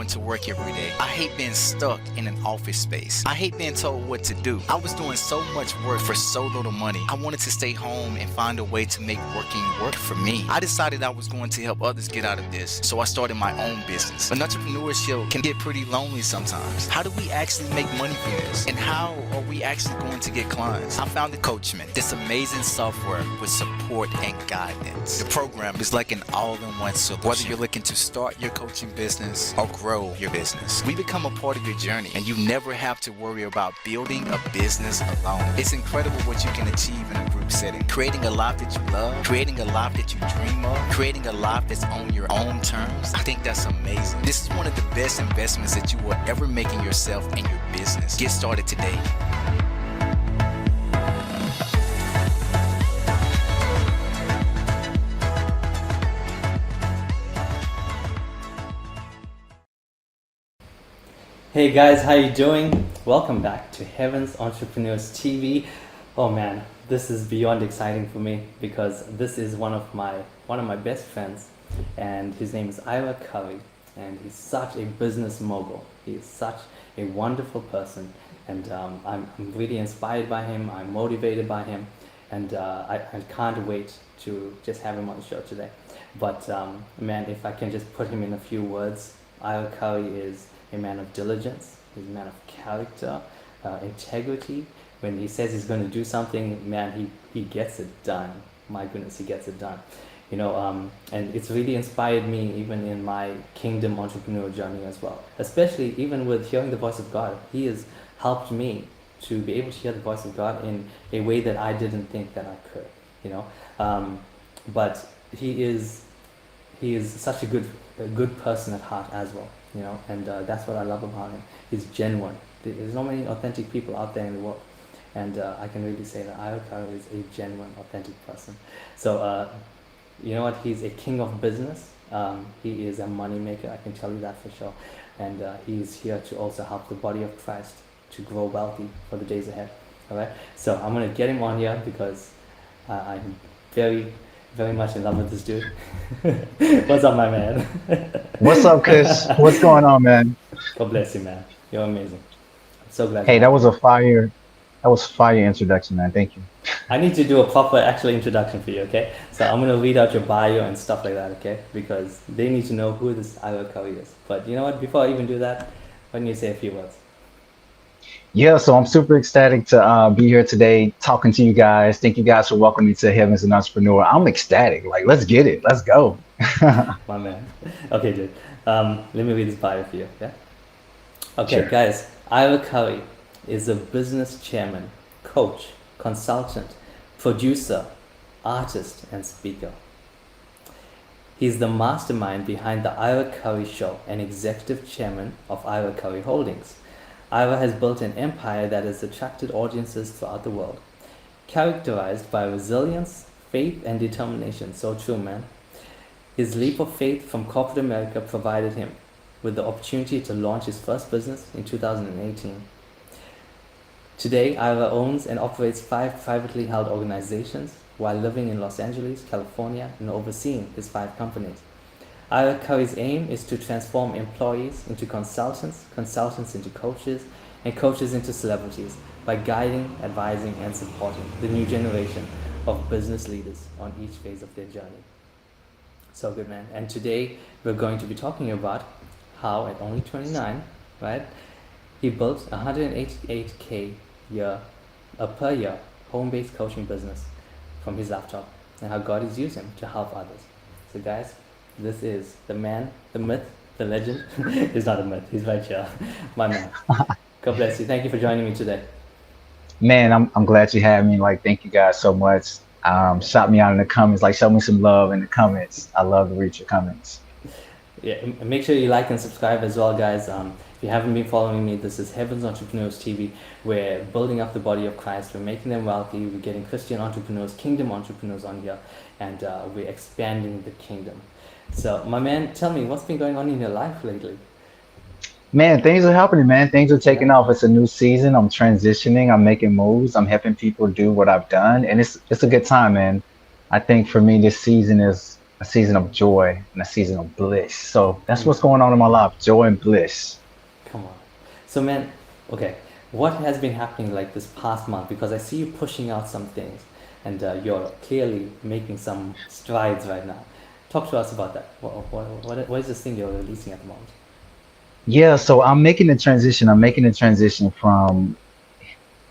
going to work every day. I hate being stuck in an office space. I hate being told what to do. I was doing so much work for so little money. I wanted to stay home and find a way to make working work for me. I decided I was going to help others get out of this, so I started my own business. But entrepreneurship can get pretty lonely sometimes. How do we actually make money from this? And how are we actually going to get clients? I founded Coachman, this amazing software with support and guidance. The program is like an all-in-one solution. Whether you're looking to start your coaching business or grow your business, we become a part of your journey, and you never have to worry about building a business alone. It's incredible what you can achieve in a group setting. Creating a life that you love, creating a life that you dream of, creating a life that's on your own terms. I think that's amazing. This is one of the best investments that you will ever make in yourself and your business. Get started today. Hey guys, how you doing? Welcome back to Heaven's Entrepreneurs TV. Oh man, this is beyond exciting for me because this is one of my best friends, and his name is Ira Curry, and he's such a business mogul. He's such a wonderful person, and I'm really inspired by him. I'm motivated by him, and I can't wait to just have him on the show today. But man, if I can just put him in a few words, Ira Curry is a man of diligence, he's a man of character, integrity. When he says he's going to do something, man, he gets it done. My goodness, he gets it done. You know, and it's really inspired me even in my kingdom entrepreneur journey as well. Especially even with hearing the voice of God, he has helped me to be able to hear the voice of God in a way that I didn't think that I could. You know, but he is such a good person at heart as well. You know, and that's what I love about him. He's genuine. There's not many authentic people out there in the world, and I can really say that Ira Curry is a genuine, authentic person. So, you know what? He's a king of business. He is a money maker. I can tell you that for sure. And he's here to also help the body of Christ to grow wealthy for the days ahead. All right. So I'm gonna get him on here because I'm very much in love with this dude. What's up, my man? What's up, Chris? What's going on, man? God bless you, man. You're amazing. I'm so glad. Hey, that was fire introduction, man. Thank you. I need to do a proper actual introduction for you, okay? So I'm gonna read out your bio and stuff like that, okay? Because they need to know who this Ira Curry is. But you know what? Before I even do that, why don't you say a few words? Yeah, so I'm super ecstatic to be here today talking to you guys. Thank you guys for welcoming me to Heaven's an Entrepreneur. I'm ecstatic. Like, let's get it. Let's go. My man. Okay, dude. Let me read this bio for you, okay? Okay, Sure. guys. Ira Curry is a business chairman, coach, consultant, producer, artist, and speaker. He's the mastermind behind the Ira Curry Show and executive chairman of Ira Curry Holdings. Ira has built an empire that has attracted audiences throughout the world, characterized by resilience, faith, and determination. So true, man. His leap of faith from corporate America provided him with the opportunity to launch his first business in 2018. Today, Ira owns and operates 5 privately held organizations while living in Los Angeles, California, and overseeing his 5 companies. Ira Curry's aim is to transform employees into consultants, consultants into coaches, and coaches into celebrities by guiding, advising, and supporting the new generation of business leaders on each phase of their journey. So good, man. And today we're going to be talking about how at only 29, right, he built a 188K per year home-based coaching business from his laptop, and how God has used him to help others. So guys, this is the man, the myth, the legend. He's not a myth, he's right here. My man. God bless you. Thank you for joining me today. Man, I'm glad you had me. Like, thank you guys so much. Shout me out in the comments. Like, show me some love in the comments. I love to read your comments. Yeah, and make sure you like and subscribe as well, guys. If you haven't been following me, this is Heaven's Entrepreneurs TV. We're building up the body of Christ. We're making them wealthy. We're getting Christian entrepreneurs, kingdom entrepreneurs on here, and we're expanding the kingdom. So, my man, tell me, what's been going on in your life lately? Man, things are happening, man. Things are Yeah. taking off. It's a new season. I'm transitioning. I'm making moves. I'm helping people do what I've done, and it's a good time, man. I think for me, this season is a season of joy, and a season of bliss. So that's what's Mm, going on in my life, joy and bliss. come on. So, man, okay, what has been happening like this past month? Because I see you pushing out some things, and you're clearly making some strides right now. Talk to us about that. What is this thing you're releasing at the moment? Yeah, so I'm making the transition. I'm making the transition from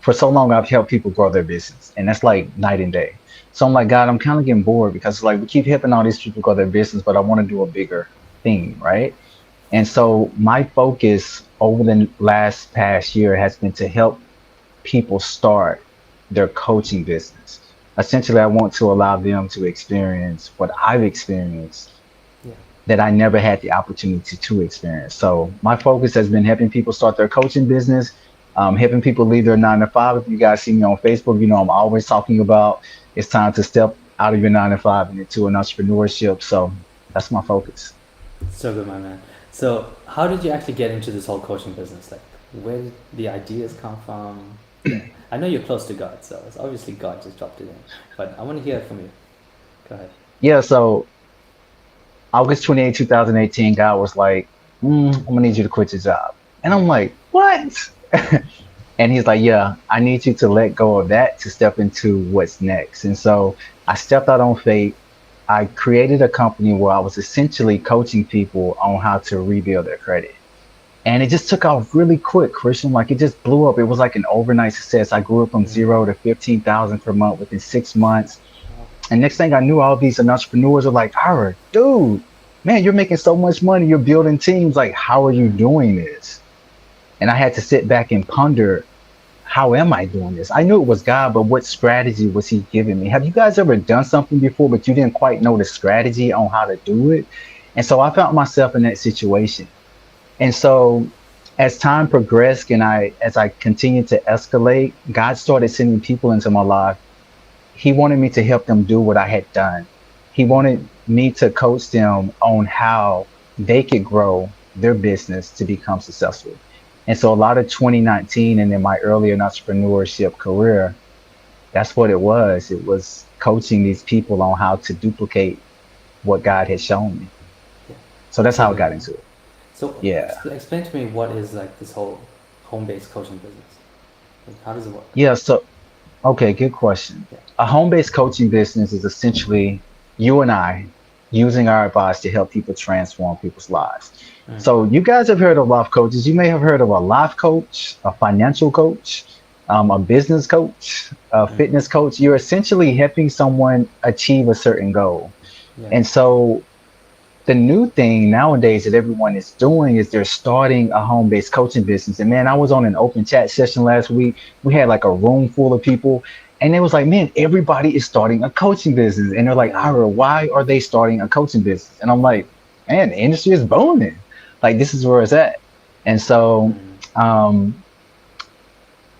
for so long I've helped people grow their business, and that's like night and day. So I'm like, God, I'm kind of getting bored because like we keep helping all these people grow their business, but I want to do a bigger thing, right? And so my focus over the last past year has been to help people start their coaching business. Essentially, I want to allow them to experience what I've experienced Yeah. that I never had the opportunity to experience. So my focus has been helping people start their coaching business, helping people leave their 9 to 5. If you guys see me on Facebook, you know I'm always talking about it's time to step out of your 9 to 5 and into an entrepreneurship. So that's my focus. So good, my man. So, how did you actually get into this whole coaching business? Like, where did the ideas come from? Yeah, I know you're close to God, so it's obviously God just dropped it in. But I want to hear it from you. Go ahead. Yeah, so August 28, 2018, God was like, I'm gonna need you to quit your job. And I'm like, what? And he's like, yeah, I need you to let go of that to step into what's next. And so I stepped out on faith. I created a company where I was essentially coaching people on how to rebuild their credit. And it just took off really quick, Christian. Like it just blew up. It was like an overnight success. I grew up from Mm. 0 to 15,000 per month within 6 months. Wow. And next thing I knew, all these entrepreneurs are like, Ira, dude, man, you're making so much money. You're building teams. Like, how are you Mm. doing this? And I had to sit back and ponder, how am I doing this? I knew it was God, but what strategy was He giving me? Have you guys ever done something before, but you didn't quite know the strategy on how to do it? And so I found myself in that situation. And so as time progressed and as I continued to escalate, God started sending people into my life. He wanted me to help them do what I had done. He wanted me to coach them on how they could grow their business to become successful. And so a lot of 2019 and in my earlier entrepreneurship career, that's what it was. It was coaching these people on how to duplicate what God had shown me. Yeah. So that's So how I good, got man. into it. So, Yeah. explain to me what is like this whole home-based coaching business. Like, how does it work? Yeah. So, okay, good question. Yeah. A home based coaching business is essentially you and I using our advice to help people transform people's lives. Mm. So, you guys have heard of life coaches. You may have heard of a life coach, a financial coach, a business coach, a Mm. fitness coach. You're essentially helping someone achieve a certain goal. Yeah. And so, the new thing nowadays that everyone is doing is they're starting a home-based coaching business. And man, I was on an open chat session last week. We had like a room full of people, and it was like, man, everybody is starting a coaching business. And they're like, Yeah. Ira, why are they starting a coaching business? And I'm like, man, the industry is booming. Like this is where it's at. And so Mm. um,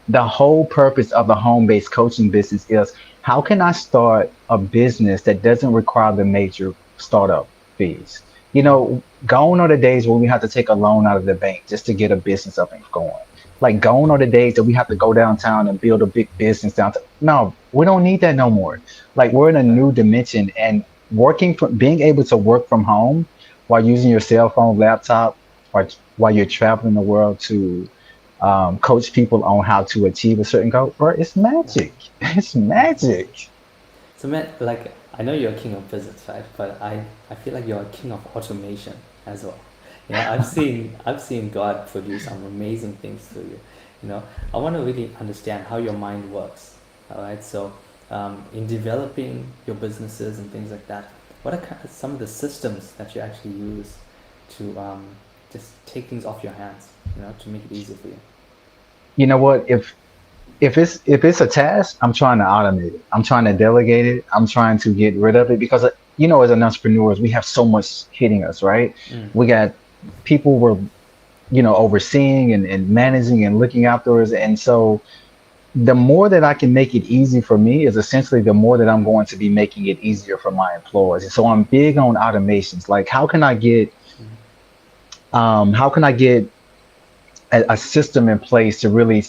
the whole purpose of the home-based coaching business is how can I start a business that doesn't require the major startup fees? You Mm. know, gone are the days where we have to take a loan out of the bank just to get a business up and going. Like gone are the days that we have to go downtown and build a big business downtown. No, we don't need that no more. Like we're in a Right. new dimension and working from being able to work from home while using your cell phone, laptop, or while you're traveling the world to coach people on how to achieve a certain goal, bro, it's Yeah. magic. It's That's amazing. magic. So, man, like, I know you're a king of business, right? But I feel like you're a king of automation as well. You know, I've seen God produce some amazing things through you. You know, I want to really understand how your mind works. All right. So, in developing your businesses and things like that, what are some of the systems that you actually use to just take things off your hands? You know, to make it easier for you. You know what? If it's a task, I'm trying to automate it. I'm trying to delegate it. I'm trying to get rid of it because you know, as an entrepreneurs, we have so much hitting us, right? Mm. We got people we're overseeing and managing and looking after us, and so the more that I can make it easy for me is essentially the more that I'm going to be making it easier for my employees. And so I'm big on automations. Like Mm. how can I get a system in place to really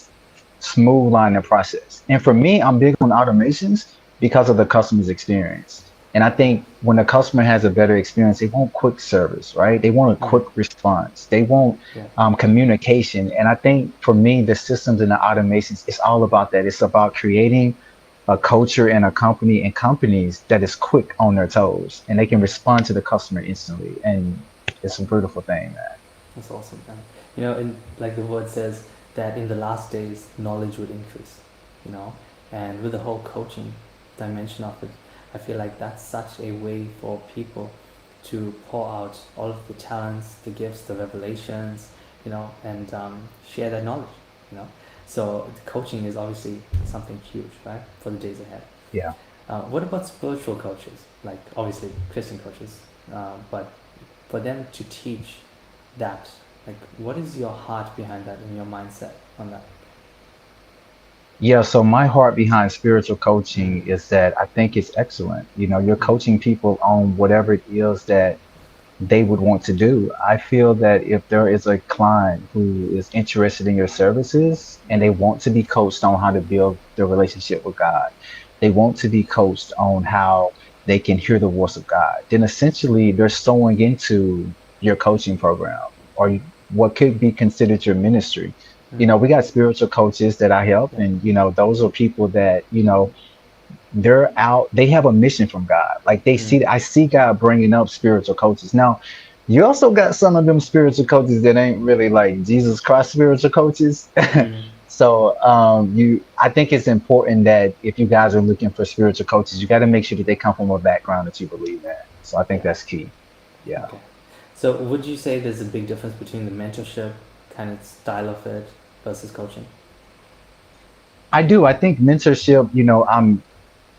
smooth line the process? And for me, I'm big on automations because of the customer's experience. And I think when a customer has a better experience, they want quick service, right? They want a Mm. quick response. They want Yeah. communication. And I think for me, the systems and the automations, it's all about that. It's about creating a culture and a company and companies that is quick on their toes and they can respond to the customer instantly. And it's a beautiful thing, man. That's awesome, man. In like the word says that in the last days, knowledge would increase. You know, and with the whole coaching dimension of it, I feel like that's such a way for people to pour out all of the talents, the gifts, the revelations, and share that knowledge. You know, so the coaching is obviously something huge, right, for the days ahead. Yeah. What about spiritual coaches? Like obviously Christian coaches, but for them to teach that, like, what is your heart behind that and your mindset on that? Yeah, so my heart behind spiritual Mm. coaching is that I think it's excellent. You know, you're Mm. coaching people on whatever it is that they would want to do. I feel that if there is a client who is interested in your services and they Mm. want to be coached on how to build their relationship with God, they want to be coached on how they can hear the voice of God, then essentially they're sowing into your coaching program or what could be considered your ministry. You Mm. know, we got spiritual coaches that I help, Yeah. and those are people that, they're out, they have a mission from God. Like Mm. I see God bringing up spiritual coaches. Now, you also got some of them spiritual coaches that ain't really like Jesus Christ spiritual coaches. Mm. So I think it's important that if you guys are looking for spiritual coaches, you got to make sure that they come from a background that you believe in. So I think Yeah. that's key. Yeah. Okay. So would you say there's a big difference between the mentorship kind of style of it versus coaching? I do. I think mentorship,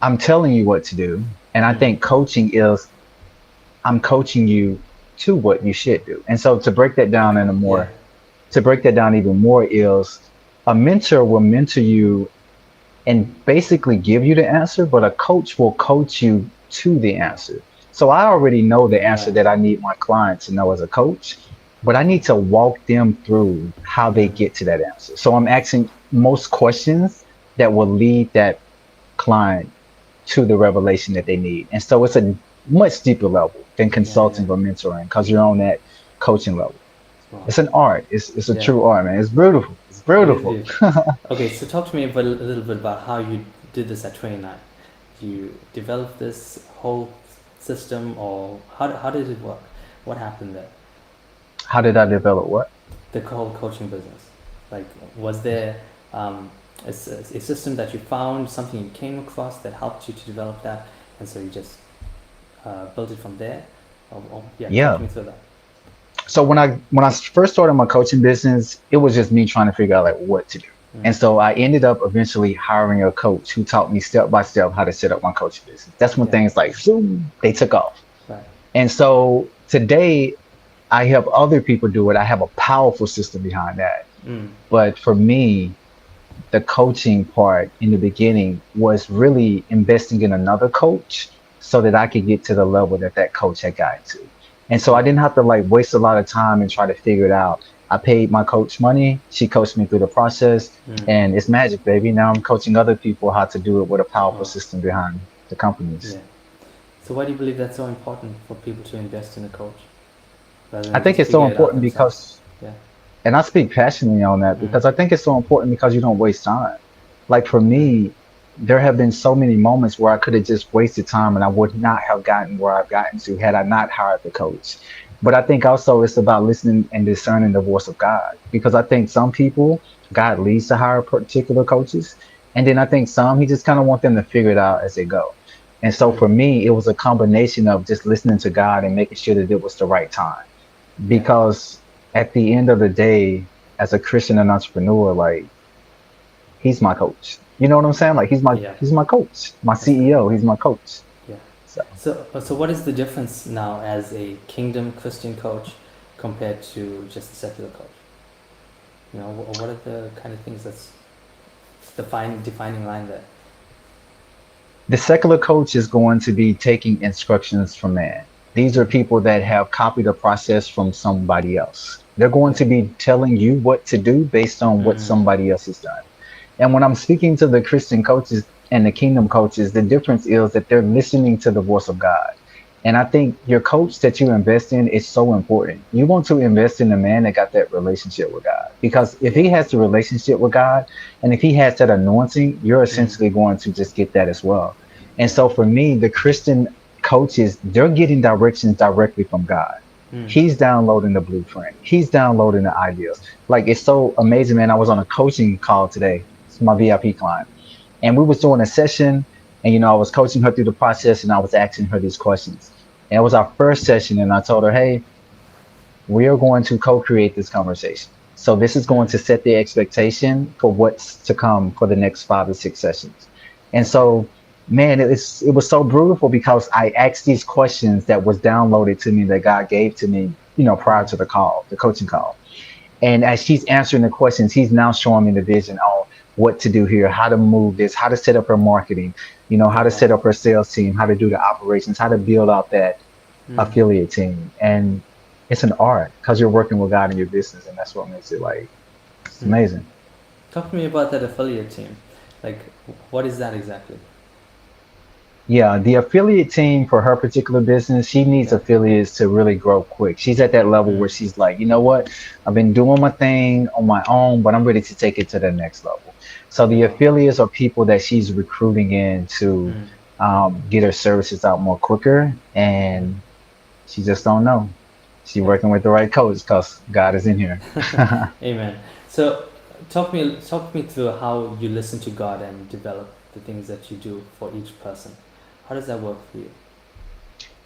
I'm telling you what to do. And I Mm. think coaching is I'm coaching you to what you should do. And so Okay. Yeah. to break that down even more is a mentor will mentor you and basically give you the answer, but a coach will coach you to the answer. So I already know the answer Yeah. that I need my client to know as a coach, but I Okay. need to walk them through how they Mm. get to that answer. So I'm asking most questions that will lead that client to the revelation that they need. And so it's a much deeper level than Yeah. Yeah. consulting or mentoring because you're on that coaching level. Wow. It's an art. It's a Yeah. true art, man. It's beautiful. It's It is beautiful. beautiful. Okay, so talk to me about, a little bit about how you did this at 29. You developed this whole system, or how did it work? What happened there? How did I develop what? The whole coaching business. Like, was there a system that you found, something you came across that helped you to develop that, and so you just built it from there? Yeah, talk to Yeah. me through that. So when I first started my coaching business, it was just me trying to figure out like what to do. Mm. And so I ended up eventually hiring a coach who taught me step by step how to set up my coaching business. That's when Yeah, things like zoom, they took off. right. And so today I help other people do it. I have a powerful system behind that. Mm. But for me, the coaching part in the beginning was really investing in another coach so that I could get to the level that that coach had gotten to. And so I Yeah. didn't have to like waste a lot of time and try to figure it out. I paid my coach money. She coached me through the process Mm. and it's magic, baby. Now I'm coaching other people how to do it with a powerful Wow. system behind the companies. Yeah. So why do you believe that's so important for people to invest in a coach rather I than think just it's so figure it out important themselves? because Yeah. and I speak passionately on that Mm. because I think it's so important because you don't waste time. Like for Mm. me, there have been so many moments where I could have just wasted time and I would not have gotten where I've gotten to had I not hired the coach. But I think also it's about listening and discerning the voice of God because I think some people, God leads to hire particular coaches. And then I think some, he just kind of want them to figure it out as they go. And so Mm. for me, it was a combination of just listening to God and making sure that it was the right time Yeah. because at the end of the day, as a Christian and entrepreneur, like he's my coach. You know what I'm saying? Like Yeah. he's my coach, my That's good. CEO. He's my coach. Yeah. So So what is the difference now as a kingdom Christian coach compared to just a secular coach? What are the kind of things that's defining line there? the secular coach is going to be taking instructions from man. These are Mm. people that have copied a process from somebody else. They're going Yeah. to be telling you what to do based on what Mm. somebody else has done. And when I'm speaking to the Christian coaches, and the kingdom coaches, the difference is that they're listening to the voice of God. And I think your coach that you invest in is so important. You want to invest in a man that got that relationship with God. Because if Yeah. he has the relationship with God and if he has that anointing, you're Mm. essentially going to just get that as well. And Yeah. so for me, the Christian coaches, they're getting directions directly from God. Mm. He's downloading the blueprint. He's downloading the ideas. Like it's so amazing, man. I was on a coaching call today. It's my VIP client, and we was doing a session, and I was coaching her through the process, and I was asking her these questions. And it was our first session, and I told her, "Hey, we are going to co-create this conversation. So this is going Mm. to set the expectation for what's to come for the next 5 to 6 sessions." And Okay. so, man, it was so beautiful because I asked these questions that was downloaded to me that God gave to me, prior Mm. to the call, the coaching call. And as she's answering the questions, he's now showing me the vision on what to do here, how to move this, how to set up her marketing, how to Yeah. set up her sales team, how to do the operations, how to build out that Mm. affiliate team. And it's an art because you're working with God in your business, and that's what makes it like it's Mm. amazing. Talk to me about that affiliate team. Like, what is that exactly? Yeah, the affiliate team for her particular business, she needs Yeah. affiliates to really grow quick. She's at that level Mm. where she's like, you know what? I've been doing my thing on my own, but I'm ready to take it to the next level. So the Wow. affiliates are people that she's recruiting in to Mm. get her services out more quicker, and she just don't know. She Yeah. working with the right coach because God is in here. Amen. So, talk me through how you listen to God and develop the things that you do for each person. How does that work for you?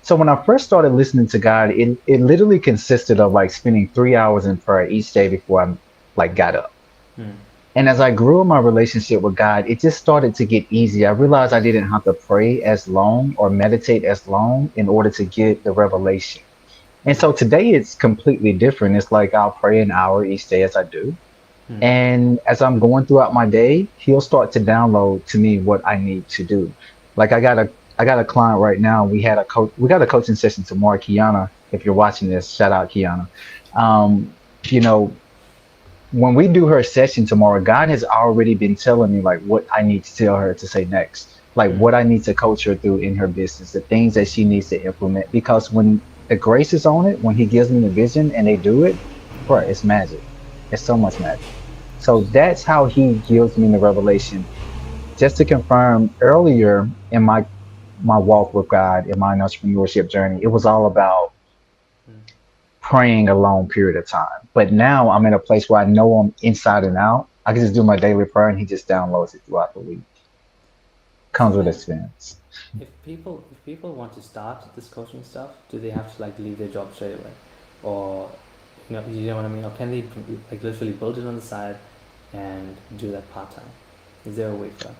So when I first started listening to God, it literally consisted of like spending 3 hours in prayer each day before I like got up. Mm. And as I grew in my relationship with God, it just started to get easy. I realized I didn't have to pray as long or meditate as long in order to get the revelation. And Mm. so today it's completely different. It's like I'll pray an hour each day as I do. Mm. And as I'm going throughout my day, he'll start to download to me what I need to do. Like I got a client right now. We got a coaching session tomorrow, Kiana. If you're watching this, shout out Kiana. Um, you know, when we do her session tomorrow, God has already been telling me like what I need to tell her to say next, like Mm. what I need to coach her through in her business, the things that she needs to implement. Because when the grace is on it, when he gives me the vision and they do it, bro, it's magic. It's so much magic. So that's how he gives me the revelation. Just to confirm, earlier in my walk with God, in my entrepreneurship journey, it was all about Mm. praying a long period of time. But now I'm in a place where I know I'm inside and out. I can just do my daily prayer and he just downloads it throughout the week. So Comes with then, experience. if people want to start this coaching stuff, do they have to like leave their job straight away, or you know what I mean, or can they like literally build it on the side and do that part time? Is there a way for that?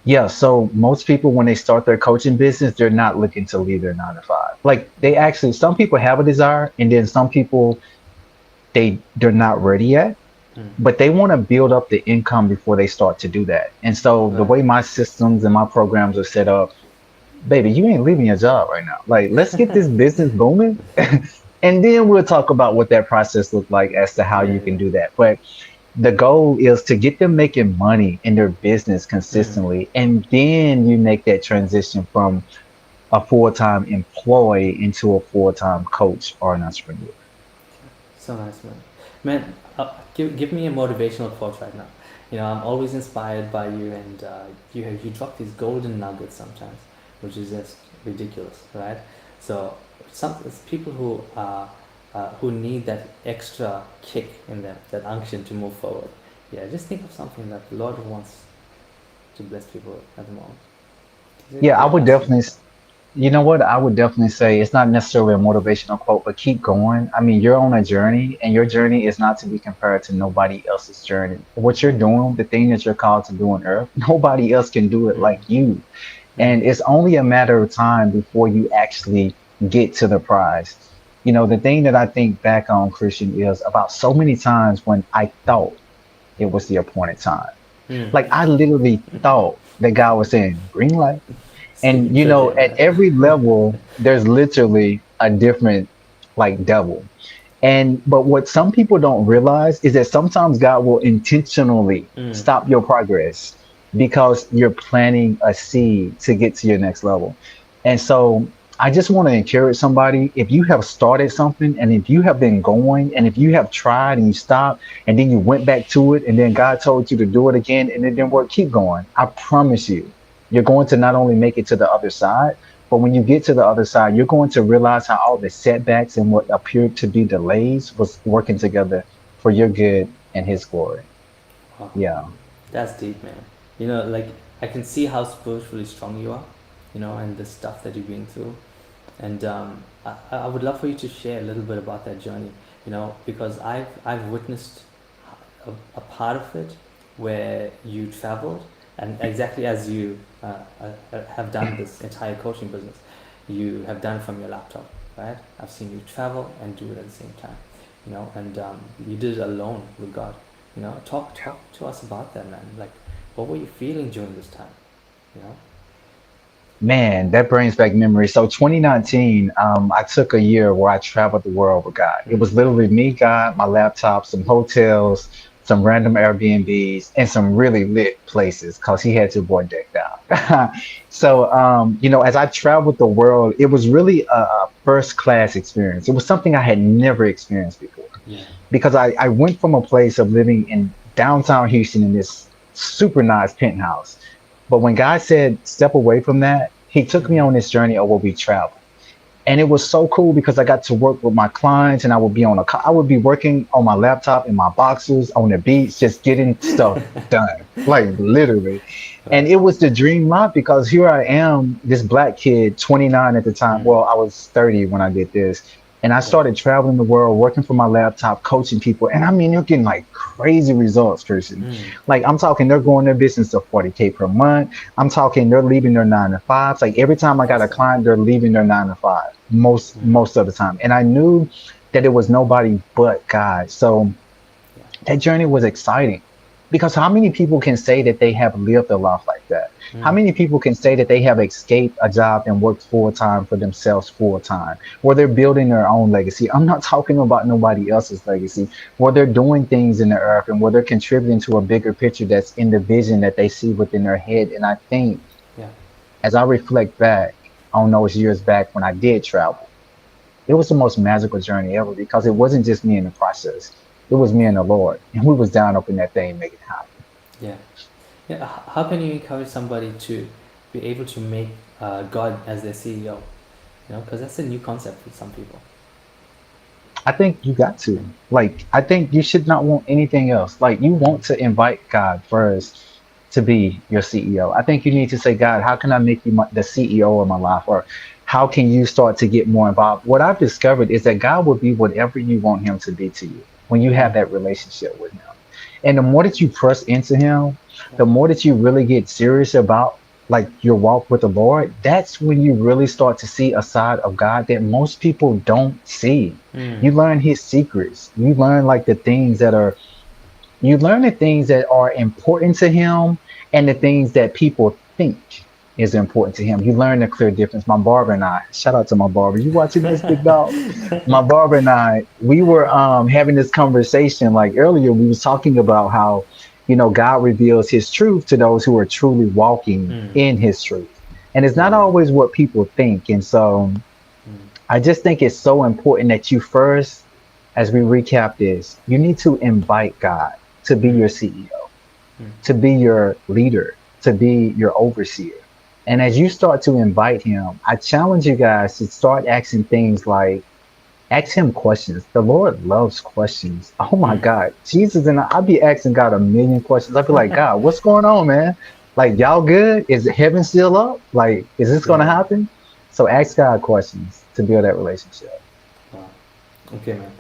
Yeah, so most people when they start their coaching business, they're not looking to leave their 9 to 5. Like they actually, some people have a desire, and then some people they're not ready yet, Mm. but they want to build up the income before they start to do that. And so the Right. way my systems and my programs are set up, baby, you ain't leaving your job right now. Like, let's get this business booming. And then we'll talk about what that process looks like as to how Yeah, you yeah. can do that. But the goal is to get them making money in their business Mm. consistently. And then you make that transition from a full-time employee into a full-time coach or an entrepreneur. So nice, man. Man, give me a motivational quote right now. I'm always inspired by you, and you drop these golden nuggets sometimes, which is just ridiculous, right? So some it's people who need that extra kick in them, that unction to move forward. Yeah, just think of something that the Lord wants to bless people at the moment. Yeah, Do I you have would something definitely like that? You know what? I would definitely say it's not necessarily a motivational quote, but keep going. I mean, you're on a journey, and your journey is not to be compared to nobody else's journey. What you're doing, the thing that you're called to do on earth, nobody else can do it Mm. like you. Mm. And it's only a matter of time before you actually get to the prize. The thing that I think back on, Christian, is about so many times when I thought it was the appointed time. Mm. Like I literally thought that God was saying, green light. Speaking And truth here, at man. every level, there's literally a different like devil. And but what some people don't realize is that sometimes God will intentionally Mm. stop your progress because you're planting a seed to get to your next level. And so I just want to encourage somebody, if you have started something and if you have been going and if you have tried and you stopped and then you went back to it and then God told you to do it again and it didn't work, keep going. I promise you, you're going to not only make it to the other side, but when you get to the other side, you're going to realize how all the setbacks and what appeared to be delays was working together for your good and His glory. Wow, Yeah. that's deep, man. Like I can see how spiritually strong you are, and the stuff that you've been through. And I would love for you to share a little bit about that journey, because I've witnessed a part of it where you traveled, and exactly as you have done this entire coaching business, you have done it from your laptop, right? I've seen you travel and do it at the same time, and you did it alone with God. Talk to us about that, man. Like, what were you feeling during this time? You know? Man, that brings back memories. So 2019, I took a year where I traveled the world with God. It was literally me, God, my laptop, some hotels, some random Airbnbs, and some really lit places because he had your boy decked out. So, as I traveled the world, it was really a first class experience. It was something I had never experienced before Yeah. because I went from a place of living in downtown Houston in this super nice penthouse. But when God said, step away from that, He took me Mm-hmm. on this journey of where we travel. And it was so cool because I got to work with my clients and I would be working on my laptop in my boxers on the beach, just getting stuff done, like literally. And Right. it was the dream life because here I am, this black kid, 29 at the time. Mm. Well, I was 30 when I did this. And I Right. started traveling the world, working from my laptop, coaching people. And I mean, you're getting like crazy results, Christian. Mm. Like I'm talking, they're growing their business to 40K per month. I'm talking, they're leaving their 9 to 5s. Like every time I got a Awesome. client, they're leaving their 9 to 5 Mm. most of the time. And I knew that it was nobody but God. So Yeah. that journey was exciting because how many people can say that they have lived a life like that? How Mm. many people can say that they have escaped a job and worked full time for themselves full time, where they're building their own legacy? I'm not talking about nobody else's legacy, where they're doing things in the earth and where they're contributing to a bigger picture that's in the vision that they see within their head. And I think Yeah. as I reflect back on those years back when I did travel, it was the most magical journey ever because it wasn't just me in the process. It was me and the Lord. And we was down up in that thing making it happen. Yeah. Yeah. How can you encourage somebody to be able to make God as their CEO? Because that's a new concept for some people. I think you got to. Like, I think you should not want anything else. Like, you Mm. want to invite God first to be your CEO. I think you need to say, God, how can I make you the CEO of my life? Or how can you start to get more involved? What I've discovered is that God will be whatever you want him to be to you when you have Mm. that relationship with him. And the more that you press into him, Yeah. the more that you really get serious about like your walk with the Lord, that's when you really start to see a side of God that most people don't see. Mm. You learn his secrets. You learn the things that are important to him and the things that people think is important to him. You learn the clear difference. My barber and I, shout out to my barber. You watching this, big dog? My barber and I, we were having this conversation like earlier. We was talking about how, God reveals his truth to those who are truly walking Mm. in his truth. And it's not Yeah. always what people think. And so Mm. I just think it's so important that you first, as we recap this, you need to invite God to be Mm. your CEO, Mm. to be your leader, to be your overseer. And as you start to invite him, I challenge you guys to start asking things like, ask him questions. The Lord loves questions. Oh my Mm. God. Jesus and I'd be asking God a million questions. I'd be like, God, what's going on, man? Like, y'all good? Is heaven still up? Like, is this going to Yeah. happen? So ask God questions to build that relationship. Wow. Okay, man.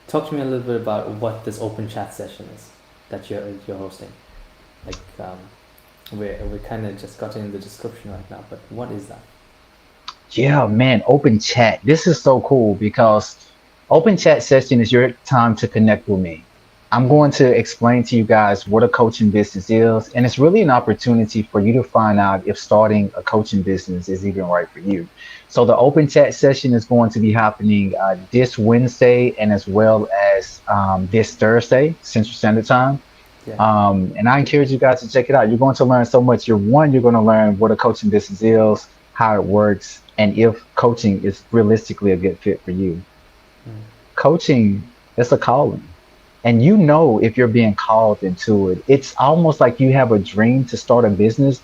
Talk to me a little bit about what this open chat session is that you're hosting. Like, we kind of just got in the description right now, but what is that? Yeah, man, open chat. This is so cool because open chat session is your time to connect with me. I'm going to explain to you guys what a coaching business is, and it's really an opportunity for you to find out if starting a coaching business is even right for you. So the open chat session is going to be happening this Wednesday and as well as this Thursday, Central Standard Time. Yeah. And I encourage you guys to check it out. You're going to learn so much. You're going to learn what a coaching business is, how it works, and if coaching is realistically a good fit for you. Mm. Coaching is a calling. And you know if you're being called into it. It's almost like you have a dream to start a business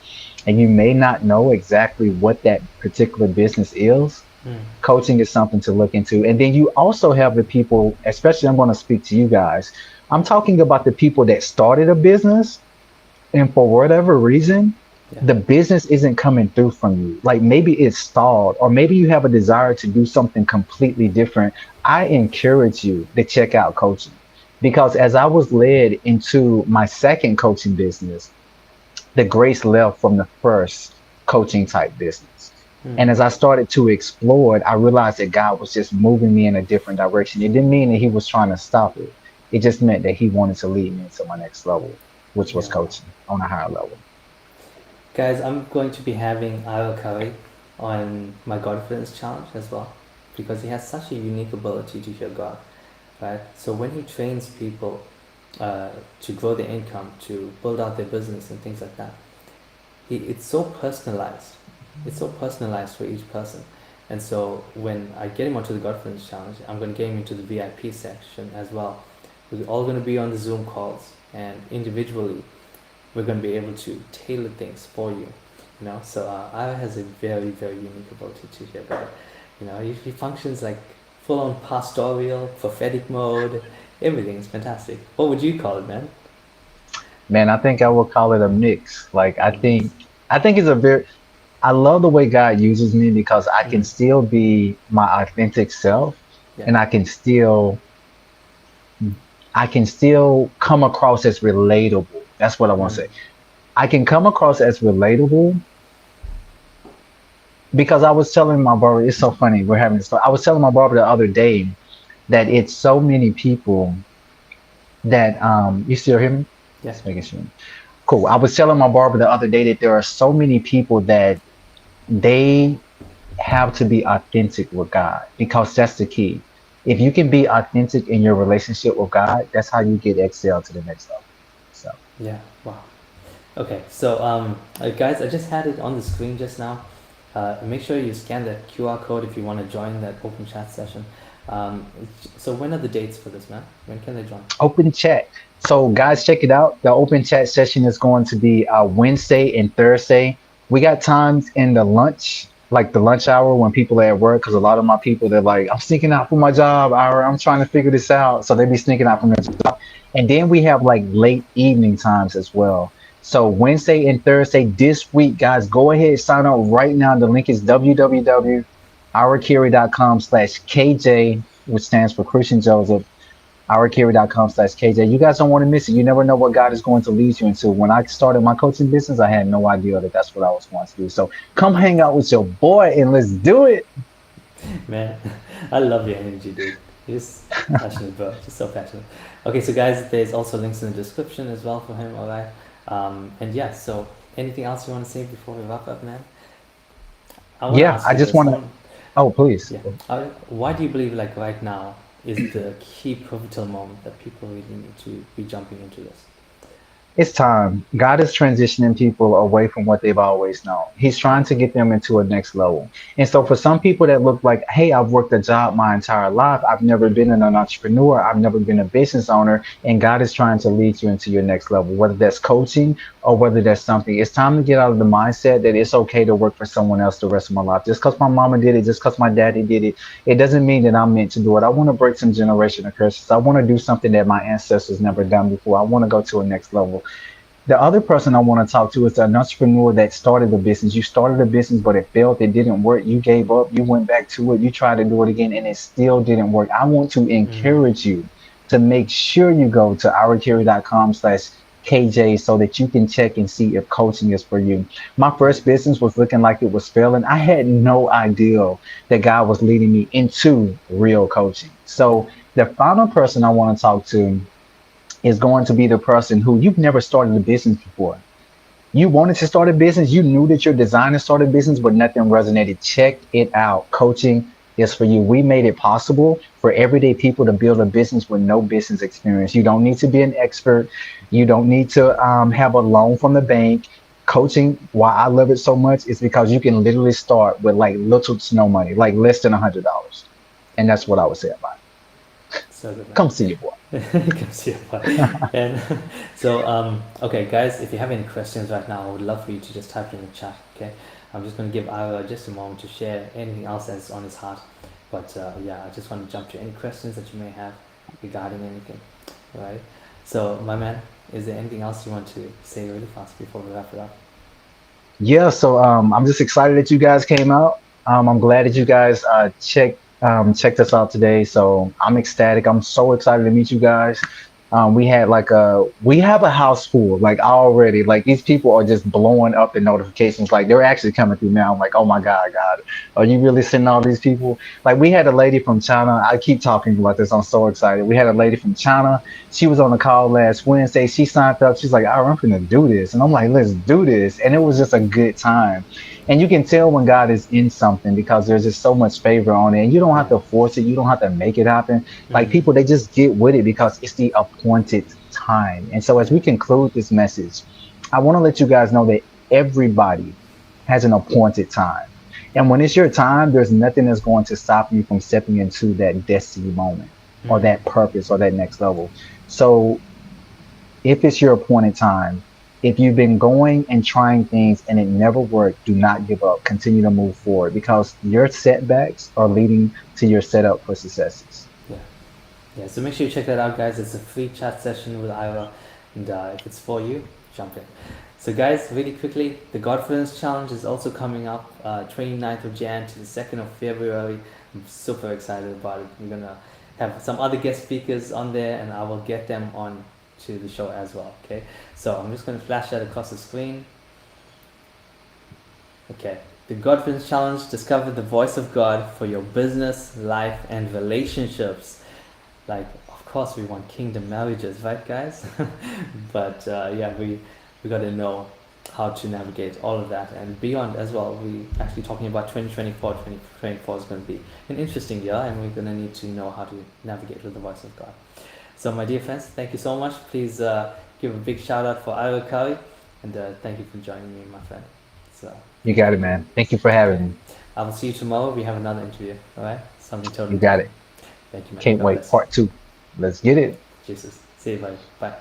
and you may not know exactly what that particular business is. Mm. Coaching is something to look into. And then you also have the people, especially I'm going to speak to you guys. I'm talking about the people that started a business and for whatever reason, Yeah. the business isn't coming through from you. Like maybe it's stalled, or maybe you have a desire to do something completely different. I encourage you to check out coaching because as I was led into my second coaching business, the grace left from the first coaching type business. Mm. And as I started to explore it, I realized that God was just moving me in a different direction. It didn't mean that He was trying to stop it. It just meant that He wanted to lead me into my next level, which was Yeah. Wow. coaching on a higher level. Guys, I'm going to be having Ira Curry on my Godfidence challenge as well because he has such a unique ability to hear God, right? So when he trains people to grow their income, to build out their business and things like that, it's so personalized. It's so personalized for each person. And so when I get him onto the Godfidence challenge, I'm going to get him into the VIP section as well. We're all going to be on the Zoom calls and individually we're going to be able to tailor things for you. You know, so Ira has a very, very unique ability to hear God. You know, he functions like full on pastoral, prophetic mode. Everything's fantastic. What would you call it, man? Man, I think I would call it a mix. Like I Mm. think I think it's a very I love the way God uses me because I can Mm. still be my authentic self Yeah. and I can still come across as relatable. That's what I want to Mm. say. I can come across as relatable because I was telling my barber, it's so funny. We're having this. I was telling my barber the other day that it's so many people that you still hear me? Yeah. Just making sure. Cool. I was telling my barber the other day that there are so many people that they have to be authentic with God because that's the key. If you can be authentic in your relationship with God, that's how you get excel to the next level. So Yeah. Wow. Okay, so guys, I just had it on the screen just now. Make sure you scan that QR code if you want to join that open chat session. Um, so when are the dates for this, man? When can they join? open chat. So guys, check it out. The open chat session is going to be Wednesday and Thursday. We got times in the lunch, like the lunch hour when people are at work, because a lot of my people they're like, I'm sneaking out for my job hour. I'm trying to figure this out. So they be sneaking out from their job. And then we have like late evening times as well. So Wednesday and Thursday this week, guys, go ahead sign up right now. The link is www.ourcarry.com/KJ, which stands for Christian Joseph ourcarry.com/KJ. You guys don't want to miss it. You never know what God is going to lead you into. When I started my coaching business, I had no idea that that's what I was going to do. So come hang out with your boy and let's do it. Man, I love your energy, dude. You're just passionate, bro. Just so passionate. Okay, so guys, there's also links in the description as well for him, alright? And yeah, so anything else you want to say before we wrap up, man? I want to Yeah, ask I you just this. want to. Oh, please. Yeah. Why do you believe like right now is the key pivotal moment that people really need to be jumping into this? It's time. God is transitioning people away from what they've always known. He's trying to get them into a next level. And so, for some people that look like, hey, I've worked a job my entire life, I've never been an entrepreneur, I've never been a business owner, and God is trying to lead you into your next level, whether that's coaching or whether that's something. It's time to get out of the mindset that it's okay to work for someone else the rest of my life. Just because my mama did it, just because my daddy did it, it doesn't mean that I'm meant to do it. I want to break some generational curses. I want to do something that my ancestors never done before. I want to go to a next level. The other person I want to talk to is an entrepreneur that started a business. You started a business, but it failed. It didn't work. You gave up. You went back to it. You tried to do it again, and it still didn't work. I want to Mm. encourage you to make sure you go to ourcarry.com/KJ so that you can check and see if coaching is for you. My first business was looking like it was failing. I had no idea that God was leading me into real coaching. Yeah. So the final person I want to talk to is going to be the person who you've never started a business before. You wanted to start a business, you knew that your designer started a business, but nothing resonated. Check it out. Coaching is for you. We made it possible for everyday people to build a business with no business experience. You don't need to be an expert. You don't need to have a loan from the bank. Coaching, why I love it so much is because you can literally start with like little to no money, like less than $100. And that's what I would say about it. So good, man. Come see your boy. Come see your boy. And so, okay, guys, if you have any questions right now, I would love for you to just type in the chat. Okay, I'm just going to give Ira just a moment to share anything else that's on his heart. But yeah, I just want to jump to any questions that you may have regarding anything. All right. So, my man, is there anything else you want to say really fast before we wrap it up? Yeah, so I'm just excited that you guys came out. I'm glad that you guys checked us out today. So I'm ecstatic. I'm so excited to meet you guys. We have a house full like already. Like these people are just blowing up the notifications. Like they're actually coming through now. I'm like, oh my God, are you really sending all these people? Like we had a lady from China. I keep talking about this. I'm so excited. We had a lady from China. She was on the call last Wednesday. She signed up. She's like, I'm gonna do this, and I'm like, let's do this. And it was just a good time. And you can tell when God is in something because there's just so much favor on it. And you don't have Yeah. to force it. You don't have to make it happen. Like Mm-hmm. people, they just get with it because it's the appointed time. And so as Yeah. we conclude this message, I want to let you guys know that everybody has an appointed time. And when it's your time, there's nothing that's going to stop you from stepping into that destiny moment or Mm-hmm. that purpose or that next level. So if it's your appointed time, if you've been going and trying things and it never worked, do not give up. Continue to move forward because your setbacks are leading to your setup for successes. Yeah. Yeah, so make sure you check that out, guys. It's a free chat session with Ira, and if it's for you, jump in. So, guys, really quickly, the Godfidence Challenge is also coming up 29th of Jan to the 2nd of February. I'm super excited about it. We're gonna have some other guest speakers on there, and I will get them on to the show as well. Okay, so I'm just gonna flash that across the screen. Okay, the Godfidence Challenge: discover the voice of God for your business, life, and relationships. Like, of course we want kingdom marriages, right, guys? But yeah, we got to know how to navigate all of that and beyond as well. We actually talking about 2024 is going to be an interesting year, and we're going to need to know how to navigate with the voice of God. So my dear friends, thank you so much. Please give a big shout out for Ira Curry, and thank you for joining me, my friend. So You got it, man. Thank you for having me. I will see you tomorrow. We have another interview. All right, something totally You got different. it. Thank you, man. Can't God wait. bless. Part two. Let's get it. Jesus. See you, buddy. Bye.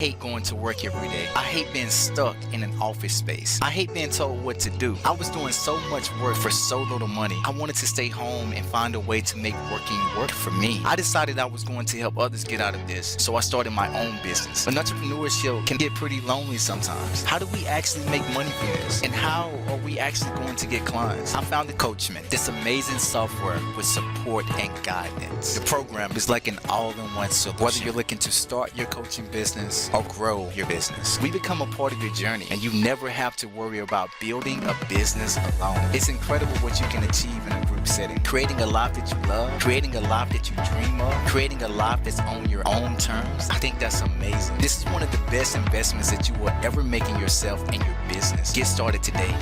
I hate going to work every day. I hate being stuck in an office space. I hate being told what to do. I was doing so much work for so little money. I wanted to stay home and find a way to make working work for me. I decided I was going to help others get out of this, so I started my own business. But entrepreneurship can get pretty lonely sometimes. How do we actually make money from this? And how are we actually going to get clients? I founded Coachman, this amazing software with support and guidance. The program is like an all-in-one solution. Whether you're looking to start your coaching business or grow your business, we become a part of your journey, and you never have to worry about building a business alone. It's incredible what you can achieve in a group setting. Creating a life that you love, creating a life that you dream of, creating a life that's on your own terms. I think that's amazing. This is one of the best investments that you will ever make in yourself and your business. Get started today.